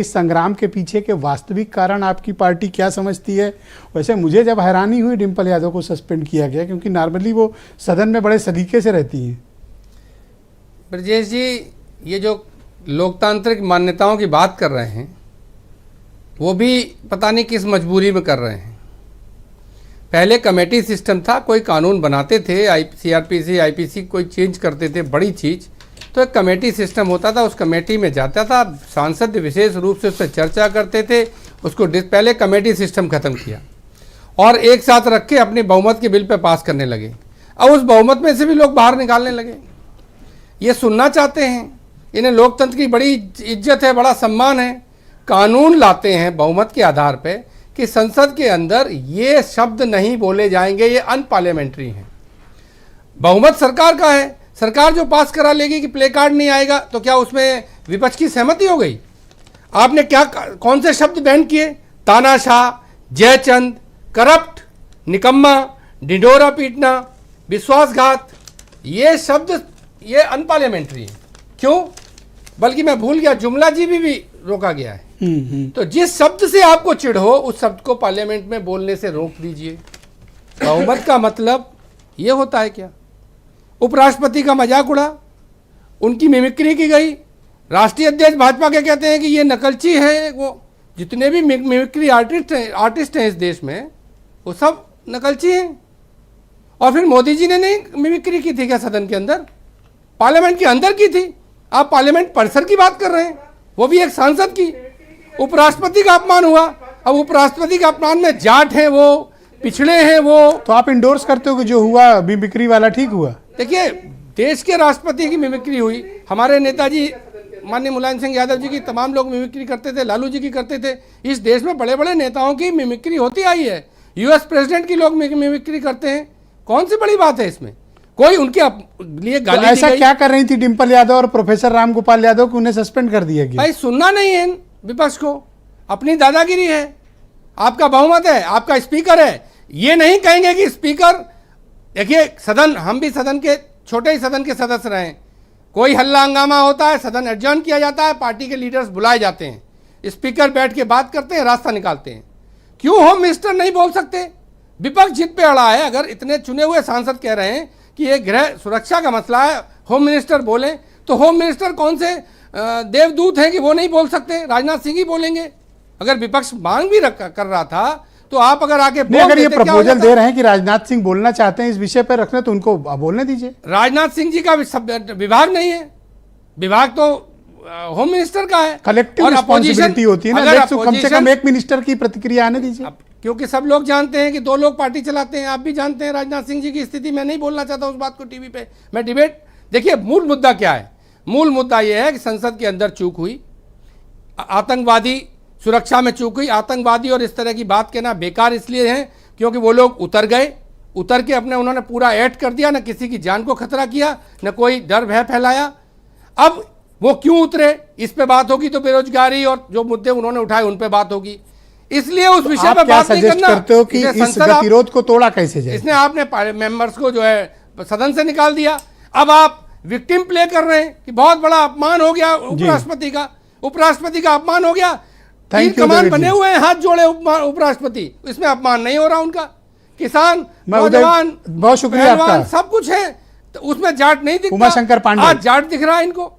इस संग्राम के पीछे के वास्तविक कारण आपकी पार्टी क्या समझती है? वैसे मुझे जब हैरानी हुई डिम्पल यादव को सस्पेंड किया गया, क्योंकि नॉर्मली वो सदन में बड़े सलीके से रहती हैं। ब्रजेश जी, ये जो लोकतांत्रिक मान्यताओं की बात कर रहे हैं वो भी पता नहीं किस मजबूरी में कर रहे हैं। पहले कमेटी सिस्टम था, कोई कानून बनाते थे, सीआरपीसी आईपीसी कोई चेंज करते थे बड़ी चीज़, तो एक कमेटी सिस्टम होता था, उस कमेटी में जाता था, सांसद विशेष रूप से उस पर चर्चा करते थे, उसको पहले कमेटी सिस्टम ख़त्म किया और एक साथ रख के अपनी बहुमत के बिल पे पास करने लगे। अब उस बहुमत में से भी लोग बाहर निकालने लगे। ये सुनना चाहते हैं, इन्हें लोकतंत्र की बड़ी इज्जत है, बड़ा सम्मान है। कानून लाते हैं बहुमत के आधार पे कि संसद के अंदर ये शब्द नहीं बोले जाएंगे, ये अनपार्लियामेंट्री हैं। बहुमत सरकार का है, सरकार जो पास करा लेगी कि प्ले कार्ड नहीं आएगा, तो क्या उसमें विपक्ष की सहमति हो गई? आपने क्या कौन से शब्द बैन किए? तानाशाह, जयचंद, करप्ट, निकम्मा, ढिंढोरा पीटना, विश्वासघात, ये शब्द ये अनपार्लियामेंट्री है। क्यों? बल्कि मैं भूल गया, जुमला जी भी रोका गया है। तो जिस शब्द से आपको चिढ़ हो उस शब्द को पार्लियामेंट में बोलने से रोक दीजिए। बहुमत का मतलब ये होता है क्या? उपराष्ट्रपति का मजाक उड़ा, उनकी मिमिक्री की गई। राष्ट्रीय अध्यक्ष भाजपा के कहते हैं कि ये नकलची है। वो जितने भी मिमिक्री आर्टिस्ट हैं इस देश में, वो सब नकलची हैं। और फिर मोदी जी ने नहीं मिमिक्री की थी क्या सदन के अंदर? पार्लियामेंट के अंदर की थी। आप पार्लियामेंट परिसर की बात कर रहे हैं, वो भी एक सांसद की। उपराष्ट्रपति का अपमान हुआ। अब उपराष्ट्रपति के अपमान में जाट हैं, वो पिछड़े हैं, वो तो आप इंडोर्स करते हो कि जो हुआ मिमिक्री वाला ठीक हुआ? देखिए, देश के राष्ट्रपति की मिमिक्री हुई, हमारे नेताजी माननीय मुलायम सिंह यादव जी की तमाम लोग मिमिक्री करते थे, लालू जी की करते थे। इस देश में बड़े बड़े नेताओं की मिमिक्री होती आई है। यूएस प्रेसिडेंट की लोग मिमिक्री करते हैं। कौन सी बड़ी बात है इसमें? कोई उनके लिए गाली तो ऐसा क्या कर रही थी डिम्पल यादव और प्रोफेसर राम गोपाल यादव को उन्हें सस्पेंड कर दिया गया? भाई सुनना नहीं है विपक्ष को, अपनी दादागिरी है। आपका बहुमत है, आपका स्पीकर है, ये नहीं कहेंगे कि स्पीकर, देखिए सदन, हम भी सदन के छोटे ही सदन के सदस्य रहे हैं। कोई हल्ला हंगामा होता है, सदन एडजर्न किया जाता है, पार्टी के लीडर्स बुलाए जाते हैं, स्पीकर बैठ के बात करते हैं, रास्ता निकालते हैं। क्यों होम मिनिस्टर नहीं बोल सकते? विपक्ष जिद पे अड़ा है। अगर इतने चुने हुए सांसद कह रहे हैं कि ये गृह सुरक्षा का मसला है, होम मिनिस्टर बोले, तो होम मिनिस्टर कौन से देवदूत हैं कि वो नहीं बोल सकते? राजनाथ सिंह ही बोलेंगे। अगर विपक्ष मांग भी कर रहा था तो आप अगर आके अगर ये प्रपोजल दे रहे हैं कि राजनाथ सिंह बोलना चाहते हैं इस विषय पर रखने, तो उनको बोलने दीजिए। राजनाथ सिंह जी का विभाग नहीं है, विभाग तो होम मिनिस्टर का है। कलेक्टिव रिस्पांसिबिलिटी होती है ना, कम से कम एक मिनिस्टर की प्रतिक्रिया आने दीजिए। क्योंकि सब लोग जानते हैं कि दो लोग पार्टी चलाते हैं। आप भी जानते हैं राजनाथ सिंह जी की स्थिति। मैं नहीं बोलना चाहता उस बात को टीवी पे, मैं डिबेट। देखिए, मूल मुद्दा क्या है? मूल मुद्दा यह है कि संसद के अंदर चूक हुई, आतंकवादी सुरक्षा में चूक हुई। आतंकवादी और इस तरह की बात कहना बेकार इसलिए है क्योंकि वो लोग उतर गए, उतर के अपने उन्होंने पूरा ऐड कर दिया, न किसी की जान को खतरा किया, न कोई डर भय फैलाया। अब वो क्यों उतरे, इस पे बात होगी, तो बेरोजगारी और जो मुद्दे उन्होंने उठाए उन पे बात होगी। इसलिए उस विषय पर बात नहीं करना। करते हो कि इस गतिरोध को तोड़ा कैसे जाए? इसने आपने मेंबर्स को जो है सदन से निकाल दिया। अब आप विक्टिम प्ले कर रहे हैं कि बहुत बड़ा अपमान हो गया उपराष्ट्रपति का, उपराष्ट्रपति का अपमान हो गया। तीन कमान बने हुए हैं, हाथ जोड़े उपराष्ट्रपति, इसमें अपमान नहीं हो रहा उनका। किसान, नौजवान, बहुत शुक्रिया आपका, सब कुछ है, तो उसमें जाट नहीं दिखता। उमाशंकर पांडे, आज जाट दिख रहा है इनको।